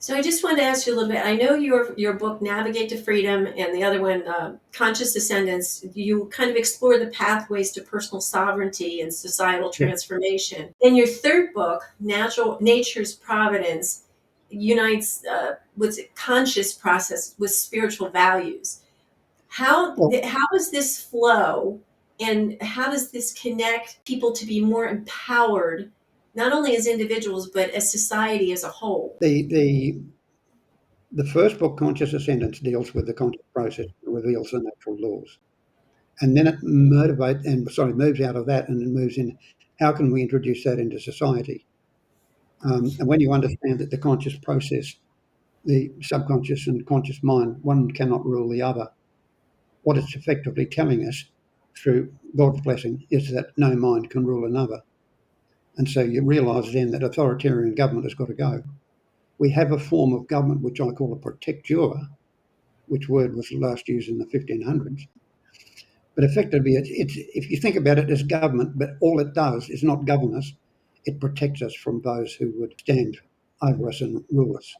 So I just wanted to ask you a little bit. I know your book Navigate to Freedom and the other one Conscious Ascendance. You kind of explore the pathways to personal sovereignty and societal Yeah. transformation. In your third book, Nature's Providence, unites what's it, conscious process with spiritual values. Well, How does this flow, and how does this connect people to be more empowered, not only as individuals but as society as a whole? the first book, Conscious Ascendance, deals with the conscious process, reveals the natural laws, and then it moves out of that and it moves in. How can we introduce that into society? And when you understand that the conscious process, the subconscious and conscious mind, one cannot rule the other. What it's effectively telling us through God's blessing is that no mind can rule another. And so you realise then that authoritarian government has got to go. We have a form of government which I call a protecteur, which word was last used in the 1500s. But effectively, it's if you think about it as government, but all it does is not govern us, it protects us from those who would stand over us and rule us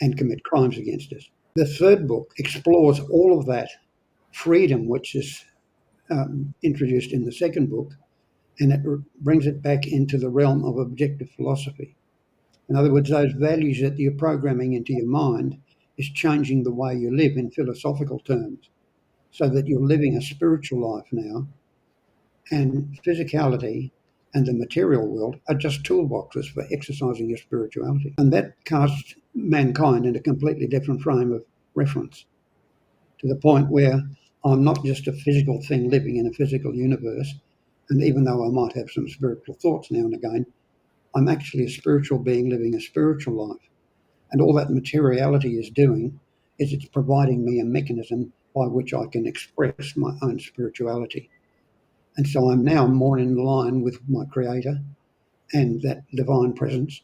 and commit crimes against us. The third book explores all of that freedom, which is introduced in the second book, and it brings it back into the realm of objective philosophy. In other words, those values that you're programming into your mind is changing the way you live in philosophical terms, so that you're living a spiritual life now, and physicality and the material world are just toolboxes for exercising your spirituality. And that casts mankind in a completely different frame of reference, to the point where I'm not just a physical thing living in a physical universe. And even though I might have some spiritual thoughts now and again, I'm actually a spiritual being living a spiritual life. And all that materiality is doing is it's providing me a mechanism by which I can express my own spirituality. And so I'm now more in line with my creator and that divine presence.